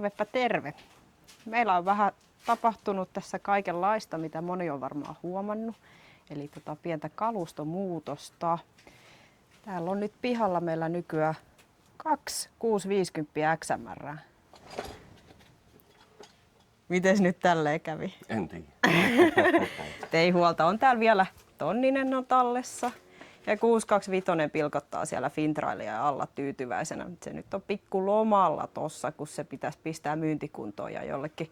Tervepä terve. Meillä on vähän tapahtunut tässä kaikenlaista, mitä moni on varmaan huomannut. Eli pientä kalustomuutosta. Täällä on nyt pihalla meillä nykyään 2 650 XMR. Mites nyt tälleen kävi? En tiedä. Ei huolta, on täällä vielä tonninen on tallessa. Ja 625 pilkottaa siellä Fintrailia alla tyytyväisenä. Se nyt on pikku lomalla tossa, kun se pitäisi pistää myyntikuntoon ja jollekin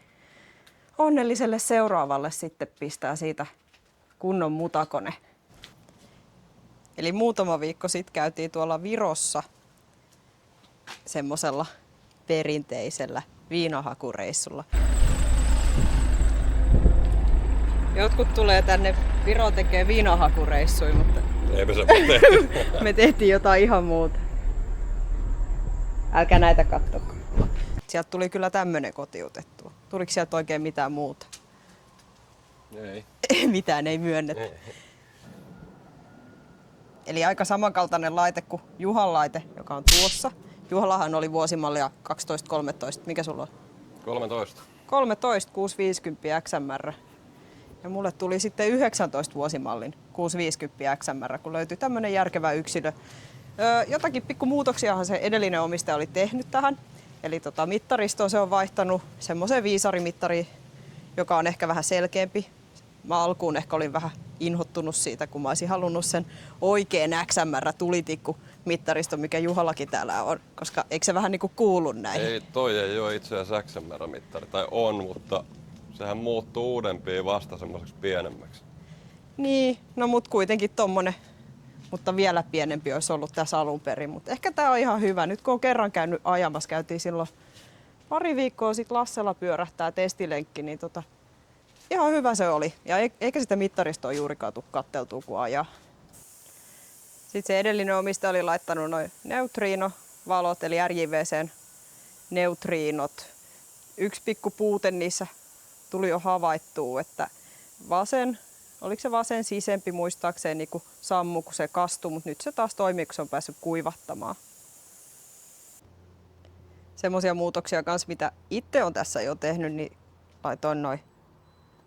onnelliselle seuraavalle sitten pistää siitä kunnon mutakone. Eli muutama viikko sitten käytiin tuolla Virossa semmosella perinteisellä viinahakureissulla. Jotkut tulee tänne Viroon tekee viinahakureissuja, mutta eipä se tehty. me tehtiin jotain ihan muuta. Älkää näitä kattoko. Sieltä tuli kyllä tämmönen kotiutettua. Tuliko sieltä oikein mitään muuta? Ei. Mitään ei myönnetty. Ei. Eli aika samankaltainen laite kuin Juhan laite, joka on tuossa. Juhallahan oli vuosimallia 12-13. Mikä sulla on? 13. 13 650 XMR. Ja mulle tuli sitten 19 vuosimallin 650 XMR, kun löytyi tämmönen järkevä yksilö. Jotakin pikkumuutoksiahan se edellinen omistaja oli tehnyt tähän. Eli mittaristoa se on vaihtanut semmoiseen viisarimittariin, joka on ehkä vähän selkeämpi. Mä alkuun ehkä olin vähän inhottunut siitä, kun mä olisin halunnut sen oikein XMR-tulitikku mittaristo, mikä Juhallakin täällä on, koska eikö se vähän niinku kuulu näihin? Ei, toi ei ole itse asiassa XMR-mittari, tai on, mutta sehän muuttuu uudempiin vasta semmoiseksi pienemmäksi. Niin, no mut kuitenkin tommonen, mutta vielä pienempi olisi ollut tässä alun perin. Mutta ehkä tää on ihan hyvä. Nyt kun on kerran käynyt ajamassa, käytiin silloin pari viikkoa sitten Lassella pyörähtää testilenkki, niin ihan hyvä se oli. Ja eikä sitä mittaristoa juurikaan tule katteltua kun ajaa. Sitten se edellinen omistaja oli laittanut noin neutriinovalot, eli RJVC:n neutriinot. Yksi pikku puute niissä tuli jo havaittua, että oliko se vasen sisempi muistaakseni niin sammu, kun se kastui, mutta nyt se taas toimii, kun se on päässyt kuivattamaan. Semmoisia muutoksia kanssa, mitä itse on tässä jo tehnyt, niin laitoin noin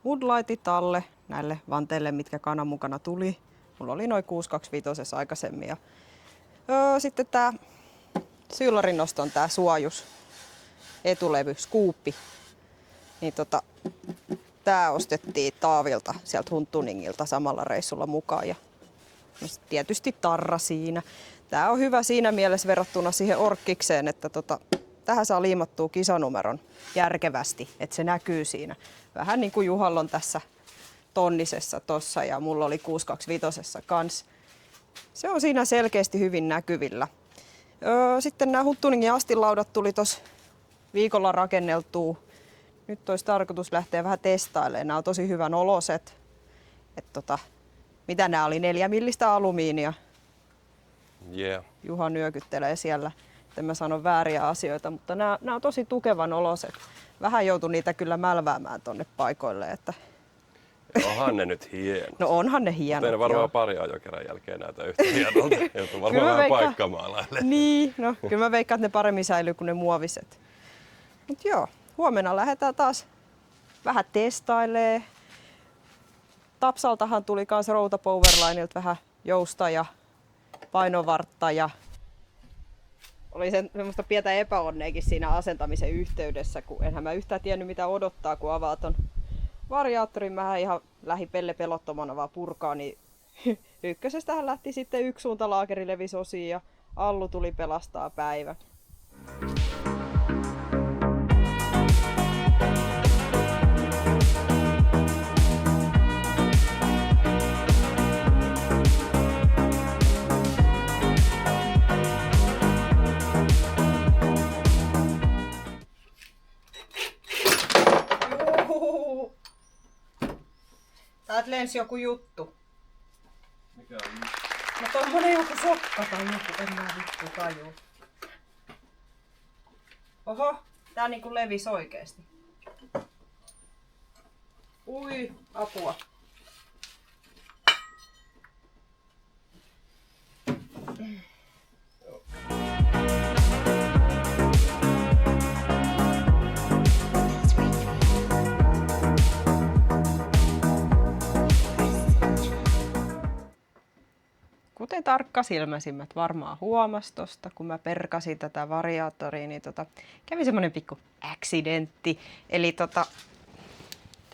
Woodlightit alle näille vanteille, mitkä kanan mukana tuli. Mulla oli noin 625 aikaisemmin. Ja sitten tää Sylarin noston tää suojus, etulevy, skuuppi. Niin tää ostettiin Taavilta sieltä Huntuningilta samalla reissulla mukaan. Ja tietysti tarra siinä. Tää on hyvä siinä mielessä verrattuna siihen Orkkikseen, että tähän saa liimattua kisanumeron järkevästi, että se näkyy siinä. Vähän niin kuin Juhalla on tässä tonnisessa tossa ja mulla oli 625 kans. Se on siinä selkeästi hyvin näkyvillä. Sitten nämä Huntuningin astinlaudat tuli tuossa viikolla rakenneltua. Nyt olisi tarkoitus lähteä vähän testailemaan. Nämä on tosi hyvän oloset. Mitä nämä oli? 4 millistä alumiinia. Yeah. Juha nyökyttelee siellä. En mä sano vääriä asioita, mutta nämä on tosi tukevan oloset. Vähän joutui niitä kyllä mälväämään tonne paikoille. Että onhan ne nyt hienot. No onhan ne hienot. Mutta en varmaan pari ajokerran jälkeen näitä yhtä hienolta. Joutuu varmaan vähän paikkamaalaille. Niin, no kyllä mä veikkaan, että ne paremmin säilyy kuin ne muoviset. Mut joo, huomenna lähdetään taas vähän testailee. Tapsaltahan tuli kans Routa Powerlineilta vähän jousta ja painovartta ja oli semmoista pientä epäonneekin siinä asentamisen yhteydessä, kun enhän mä yhtään tiennyt mitä odottaa, kun avaa ton variaattorin. Mähän ihan lähi pelle pelottomana vaan purkaa, niin ykkösestähän lähti sitten yksi suunta laakeri levisi osiin ja Allu tuli pelastaa päivän. Täältä lensi joku juttu. Mikä on juttu? No tommonen joku sokka tai joku, en mä vittu tajuu. Oho, tää niinku levisi oikeesti. Ui, apua. kuten tarkkasilmäisimmät varmaan huomasi tosta, kun mä perkasin tätä variaattoria, niin kävi semmonen pikku accidentti. Eli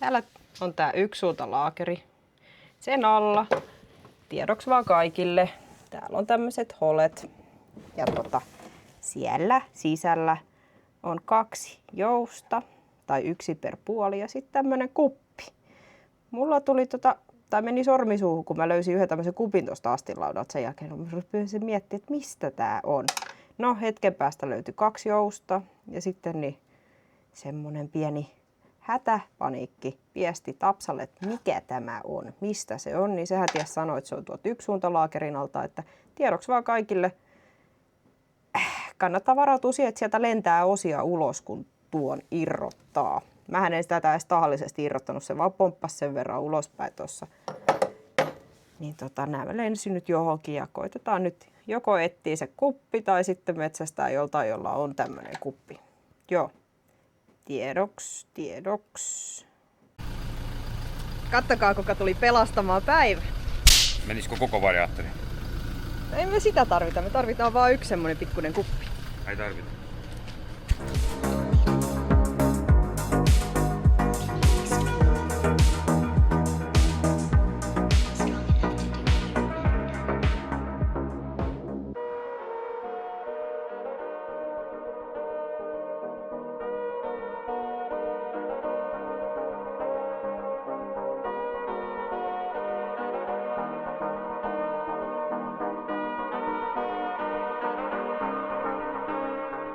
täällä on tää yksisuuntalaakeri. Sen alla, tiedoksi vaan kaikille, täällä on tämmöiset holet. Ja siellä sisällä on 2 jousta, tai 1 per puoli, ja sitten tämmönen kuppi. Mulla tuli tai meni sormi suuhun, kun mä löysin yhden tämmöisen kupin tuosta astilaudalta. Sen jälkeen mä rupesin miettimään, että mistä tää on. No hetken päästä löytyi 2 jousta ja sitten niin semmonen pieni hätäpaniikki viesti Tapsalle, että mikä tämä on, mistä se on. Niin sehän ties sanoi, että se on tuolta yksisuuntalaakerin alta, että tiedoksi vaan kaikille kannattaa varautua siihen, että sieltä lentää osia ulos, kun tuon irrottaa. Mähän en sitä edes tahallisesti irrottanut, se vaan pomppasi sen verran ulospäin tuossa. Niin nämä lensi nyt johonkin ja koitetaan nyt joko etsiä se kuppi tai sitten metsästää joltain, jolla on tämmöinen kuppi. Joo. Tiedoks. Kattokaa, kuka tuli pelastamaan päivä. Menisikö koko variaattori? Ei me sitä tarvita, me tarvitaan vaan yksi semmonen pikkuinen kuppi. Ei tarvita.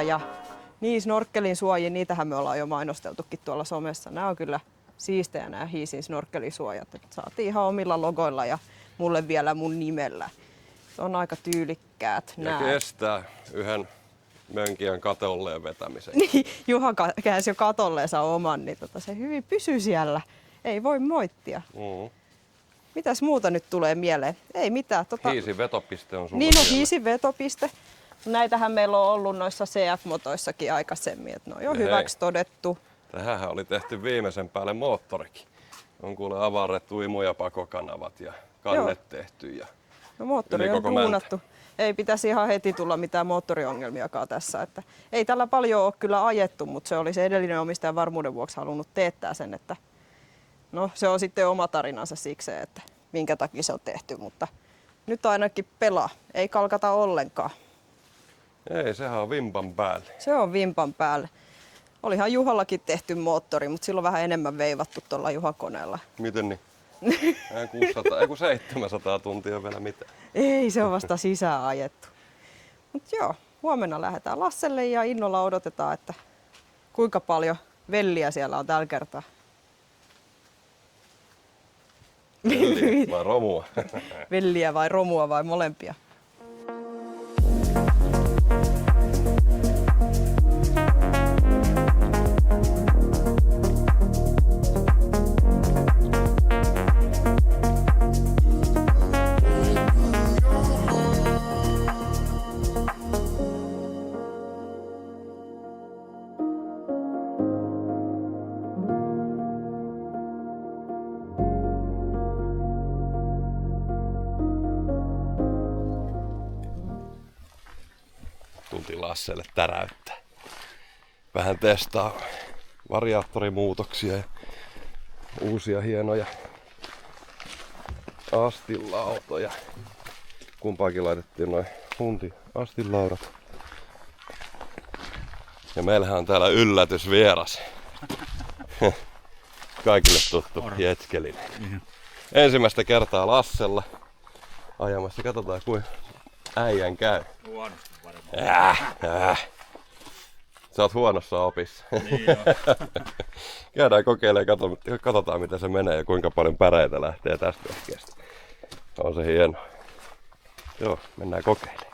Ja niin snorkkelin suojia, niitähän me ollaan jo mainosteltukin tuolla somessa. Nämä on kyllä siistejä nämä Hiisin snorkkelisuojat. Et saatiin ihan omilla logoilla ja mulle vielä mun nimellä. Se on aika tyylikkäät. Ja kestää yhden mönkijän katolleen vetämisen. Niin, Juha käänsi jo katolleensa oman, niin se hyvin pysyy siellä. Ei voi moittia. Mitäs muuta nyt tulee mieleen? Ei mitään. Hiisin vetopiste on sulla Niin, no siellä. Hiisin vetopiste. Näitähän meillä on ollut noissa CF-motoissakin aikaisemmin, että ne on jo hyväksi todettu. Tähänhän oli tehty viimeisen päälle moottorikin. On kuule avarrettu imu- ja pakokanavat ja kannet tehty. Ja no moottori on duunattu. Ei pitäisi ihan heti tulla mitään moottoriongelmiakaan tässä. Että ei tällä paljon ole kyllä ajettu, mutta se oli se edellinen omistaja varmuuden vuoksi halunnut teettää sen. Että no se on sitten oma tarinansa siksi, että minkä takia se on tehty, mutta nyt ainakin pelaa. Ei kalkata ollenkaan. Ei, sehän on vimpan päälle. Se on vimpan päälle. Olihan Juhallakin tehty moottori, mutta silloin vähän enemmän veivattu tuolla Juha-koneella. Miten niin? 600, ei kun 700 tuntia vielä mitään. Ei, se on vasta sisään ajettu. Mutta joo, huomenna lähdetään Lasselle ja innolla odotetaan, että kuinka paljon velliä siellä on tällä kertaa. Velliä vai romua? Velliä vai romua vai molempia? Tultiin Lasselle täräyttää. Vähän testaa variaattorimuutoksia ja uusia hienoja astinlautoja. Kumpaakin laitettiin noin hunti astinlaudat. Ja meillähän on täällä yllätysvieras. Kaikille tuttu jetkelinen. Ensimmäistä kertaa Lassella ajamassa. Katsotaan kuin äijän käy. Huonosti varmaan. Sä oot huonossa opissa. Niin joo. Käydään kokeilemaan ja katsotaan mitä se menee ja kuinka paljon päreitä lähtee tästä vehkeestä. On se hieno. Joo, mennään kokeilemaan.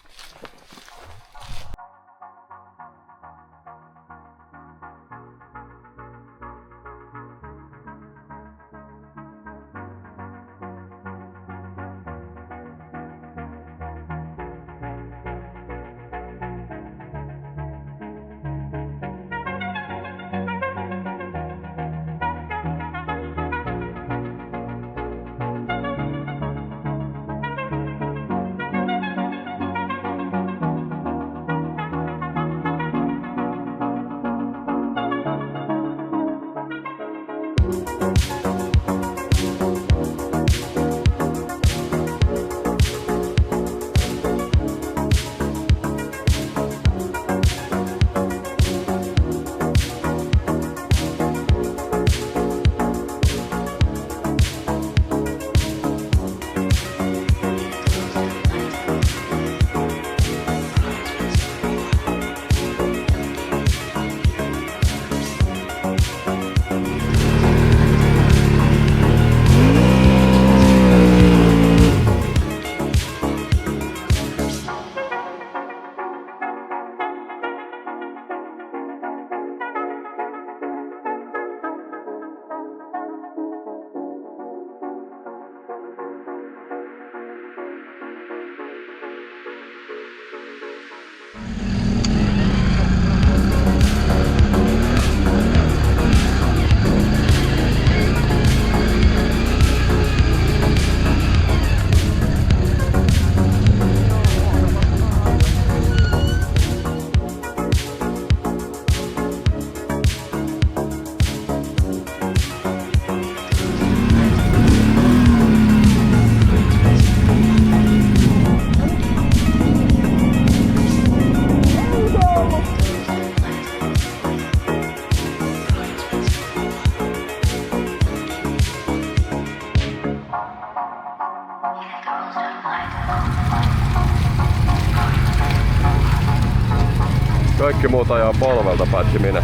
Kaikki muut ajaa polvelta paitsi minä.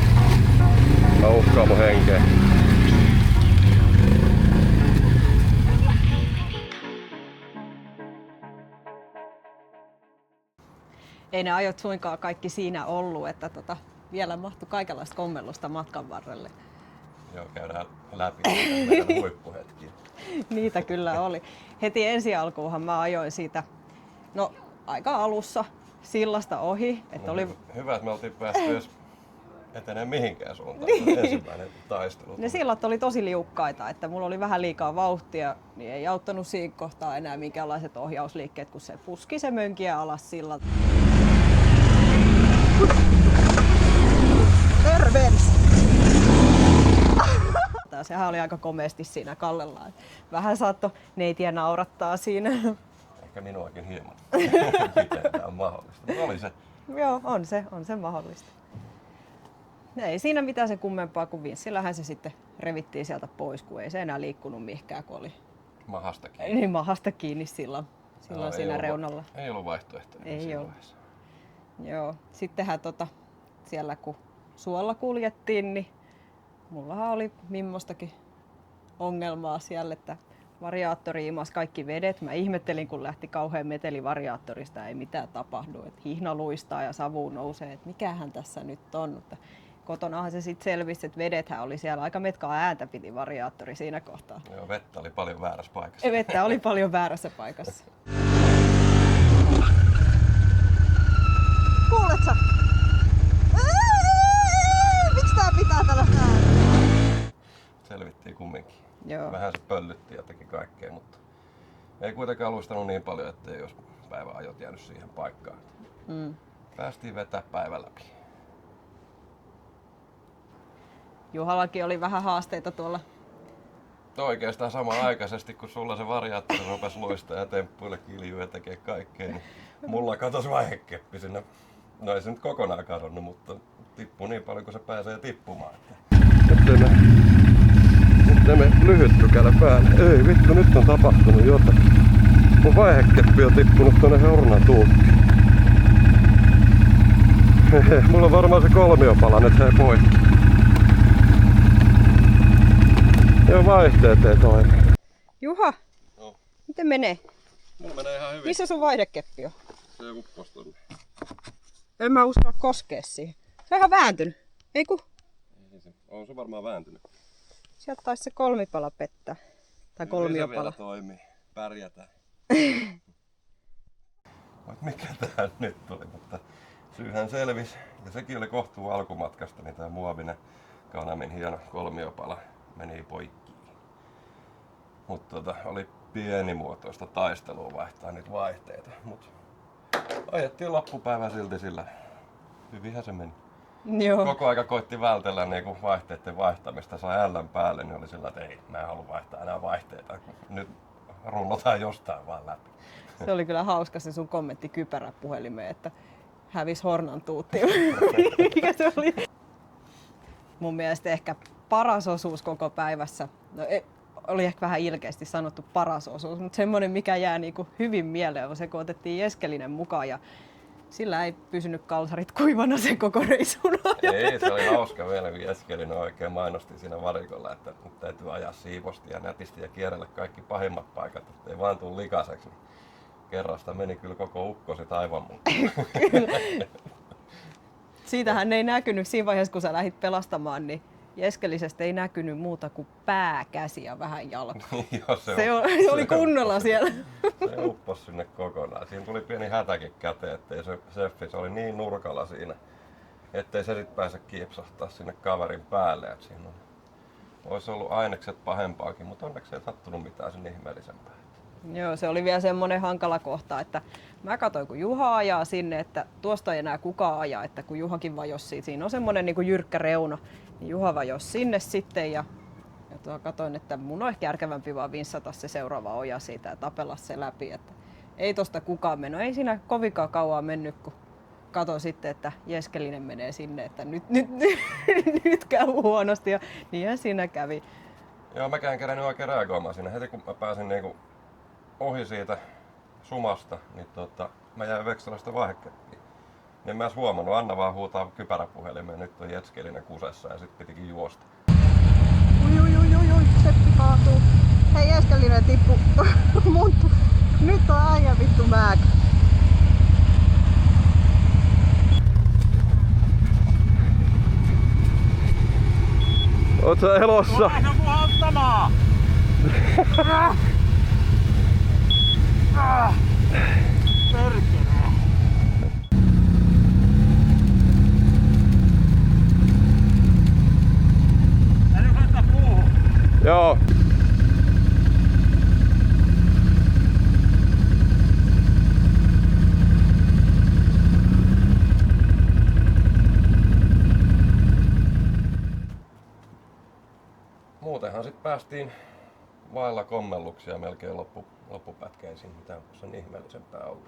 Mä uhkaan mun henkeä. Ei ne ajot suinkaan kaikki siinä ollut, että vielä mahtui kaikenlaista kommellusta matkan varrelle. Joo, käydään läpi meidän huippuhetkiä. Niitä kyllä oli. Heti ensi alkuunhan mä ajoin siitä, no aika alussa sillasta ohi. Että oli... Hyvä, että me oltiin päästy edes etenee mihinkään suuntaan. Se ensimmäinen taistelu. Ne sillat oli tosi liukkaita, että mulla oli vähän liikaa vauhtia, niin ei auttanut siinä kohtaa enää minkäänlaiset ohjausliikkeet, kun se puski se mönkiä alas sillalta. Terveys! Sehän oli aika komeasti siinä kallellaan. Vähän saattoi neitiä naurattaa siinä. Ehkä minuakin hieman. Miten tämä on mahdollista? Mutta oli se. Joo, on se mahdollista. Ei siinä mitään sen kummempaa, kuin vinssillähän se sitten revittiin sieltä pois, kun ei se enää liikkunut mihinkään, kun oli Mahasta kiinni. niin mahasta kiinni silloin siinä reunalla. Ei ollut vaihtoehtoja. Ei ollut. Joo, sittenhän siellä kun suolla kuljettiin, niin mullahan oli mimmostakin ongelmaa siellä, että variaattori imasi kaikki vedet. Mä ihmettelin, kun lähti kauhean meteli variaattorista, ei mitään tapahdu. Että hihna luistaa ja savu nousee, että mikähän tässä nyt on. Mutta kotonahan se sitten selvisi, että vedethän oli siellä. Aika metkaa ääntä piti variaattori siinä kohtaa. Joo, vettä oli paljon väärässä paikassa. Vettä oli paljon väärässä paikassa. Kuulet sä? Miksi tää pitää tällaista ääntä? Selvittiin kumminkin. Joo. Vähän se pöllytti ja teki kaikkea, mutta ei kuitenkaan luistanut niin paljon, ettei jos päiväajot jäänyt siihen paikkaan. Päästiin vetää päivä läpi. Juhallakin oli vähän haasteita tuolla. Oikeastaan samanaikaisesti, kun sulla se variaattori rupesi luistaa ja temppuille kiljuu ja tekee kaikkea, niin mulla katosi vaihekeppi sinne. No ei se nyt kokonaan kadonnut, mutta tippui niin paljon kuin se pääsee tippumaan. Nyt me lyhyt pykälä päälle. Ei vittu, nyt on tapahtunut jotain. Mun vaihekeppi on tippunut tonne hornatuukkiin. Mulla on varmaan se kolmiopala nyt se poikki. Joo, vaihteet ei toimi. Juha, No. miten menee? Mulla menee ihan hyvin. Missä sun vaihdekeppi on? Se upposi tonne. En mä uskalla koskea siihen. Se on ihan vääntynyt, ei kun? On se varmaan vääntynyt. Sieltä taisi se kolmipala pettää. Tai Kyllä se vielä kolmiopala. toimii. Pärjätään. Mikä tää nyt tuli, mutta syyhän selvisi. Ja sekin oli kohtuu alkumatkasta, niin tää muovinen Kanamin hieno kolmiopala meni poikki. Mutta oli pienimuotoista taistelua vaihtaa niitä vaihteita. Mut ajettiin loppupäivä silti sillä. Hyvinhän se meni. Joo. Koko aika koitti vältellä niinku vaihteiden vaihtamista, sai L:n päälle, niin oli sillä, että ei, mä en halua vaihtaa enää vaihteita. Nyt runnotaan jostain vaan läpi. Se oli kyllä hauska se sun kommentti kypäräpuhelimeen, että hävis hornan tuutti. Mikä se oli? Mun mielestä ehkä paras osuus koko päivässä, no oli ehkä vähän ilkeästi sanottu paras osuus, mutta semmoinen mikä jää niinku hyvin mieleen on se, kun otettiin Jeskelinen mukaan ja sillä ei pysynyt kalsarit kuivana sen koko reisun ajan. Ei, se oli hauska vielä, kun Jeskelinen oikein mainosti siinä varikolla, että nyt täytyy ajaa siivosti ja nätisti ja kierrellä kaikki pahimmat paikat, ettei vaan tuu likaseksi. Niin kerrasta meni kyllä koko ukko sit aivan mukaan. Siitähän ei näkynyt siinä vaiheessa, kun sä lähdit pelastamaan, niin Jeskelisestä ei näkynyt muuta kuin pää, käsi ja vähän jalka. Joo, Se oli kunnolla siellä. Se upposi sinne kokonaan. Siinä tuli pieni hätäkin käteen, ettei se seffi, oli niin nurkalla siinä, ettei se sit pääse kiipsahtaa sinne kaverin päälle. Et siinä olisi ollut ainekset pahempaakin, mutta onneksi ei sattunut mitään sen ihmeellisempää. Joo, se oli vielä semmoinen hankala kohta, että mä katsoin, kun Juha ajaa sinne, että tuosta ei enää kukaan ajaa, että kun Juhakin vajosi siitä, siinä on semmoinen niin kuin jyrkkä reuna, niin Juha vajosi sinne sitten ja katsoin, että mun on ehkä järkevämpi vaan vinssata se seuraava oja siitä ja tapella se läpi, että ei tosta kukaan mennyt. Ei siinä kovinkaan kauan mennyt, kun katsoin sitten, että Jeskelinen menee sinne, että nyt käy huonosti ja niinhän siinä kävi. Joo, mäkään kerännyt oikein reagoimaan siinä. Heti kun mä pääsin niinku ohi siitä sumasta, niin mä jäin Veksalasta vaihekeppiin. Niin en mä edes huomannut, Anna vaan huutaa kypäräpuhelimeen, nyt on Jetskelinen kusessa ja sit pitikin juosta. Ui, Seppi kaatuu. Hei, Jetskelinen tippu. Nyt on äijä vittu määk. Oot sä elossa? Lähdä puhaltamaan! Perkele! Älä kannata puuhun! Joo. Muutenhan sit päästiin vailla kommelluksia melkein loppupätkäisiin, mitä on sen ihmeellisempää ollut.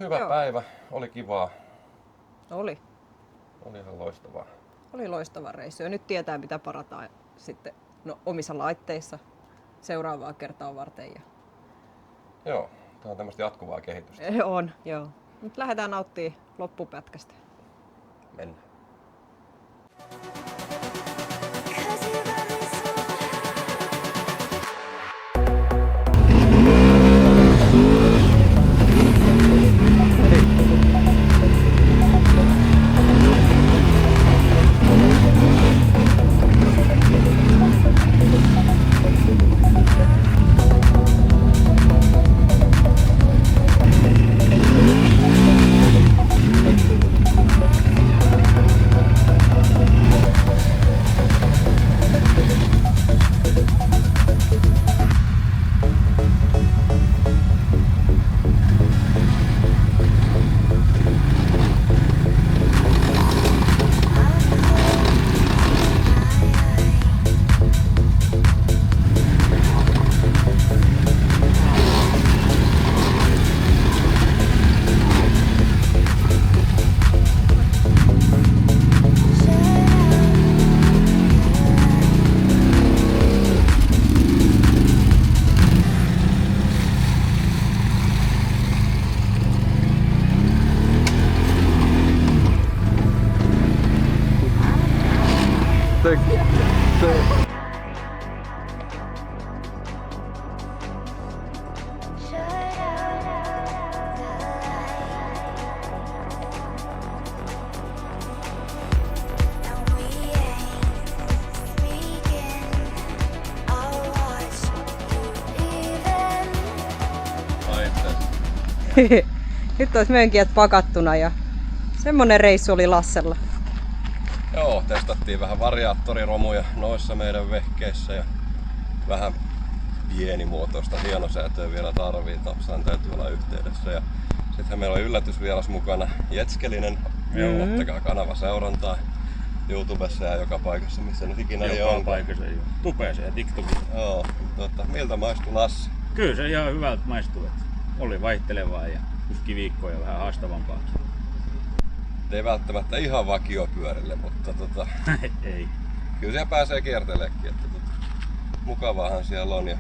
Hyvä Joo. päivä, oli kivaa, Oli ihan loistavaa. loistava reissu ja nyt tietää mitä parataan sitten omissa laitteissa seuraavaa kertaa varten. Joo, tää on tämmöistä jatkuvaa kehitystä. On, joo. Nyt lähdetään nauttimaan loppupätkästä. Mennään. Nyt olisi mönkijät pakattuna ja semmonen reissu oli Lassella. Joo, testattiin vähän variaattoriromuja noissa meidän vehkeissä ja vähän pienimuotoista hienosäätöä vielä tarvii. Topsaan täytyy olla yhteydessä. Ja sittenhän meillä on yllätysvieras mukana, Jetskelinen. Ottakaa kanava seurantaa YouTubessa ja joka paikassa, missä nyt ikinä ei Joka ole. paikassa jo. Tupeeseen ja TikTokissa. Joo, miltä maistui Lassi? Kyllä se ihan hyvältä maistui. Oli vaihtelevaa ja yksi viikkoja vähän haastavampaa. Ei välttämättä ihan vakiopyörille, mutta Ei. kyllä siellä pääsee kierteleekin. Että mukavaahan siellä on ja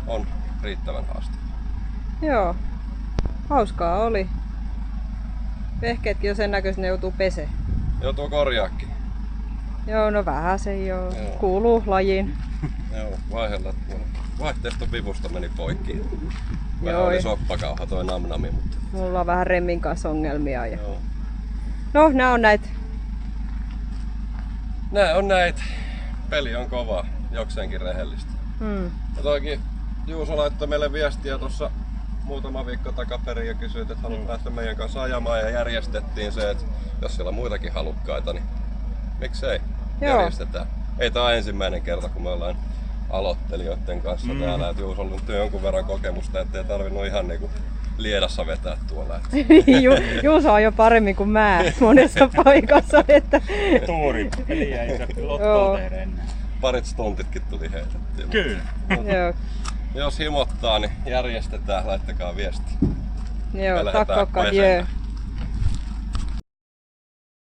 on riittävän haastava. Joo, hauskaa oli. Vehkeetkin on sen näköistä, ne joutuu pesee. Joutuu korjaakin. Joo, no vähän se joo. Joo. Kuuluu lajiin. Joo, vaihteiston vivusta meni poikki. Vähän Joo. oli soppakauha toi namnami, mutta Mulla on vähän remmin kanssa ongelmia. Ja... joo. No, nää on näitä. Nää on näitä. Peli on kova, jokseenkin rehellistä. Ja toikin Juuso laittoi meille viestiä tuossa muutama viikko takaperin ja kysyi, että haluat päästä meidän kanssa ajamaan ja järjestettiin se, että jos siellä on muitakin halukkaita, niin miksei järjestetään. Ei tää ole ensimmäinen kerta, kun me ollaan aloittelijoiden kanssa täällä, että Juuso on nyt jonkun verran kokemusta, ettei tarvinnut ihan niinku liedassa vetää tuolla. Juuso on jo paremmin kuin mä monessa paikassa. Että... Tuuri peliä ei saa Joo. lottoa tehdä enää. Parit stuntitkin tuli heitettyä. Kyllä. Joo, Jos himottaa, niin järjestetään, laittakaa viesti. joo Me lähdetään tack och adjö. pesään.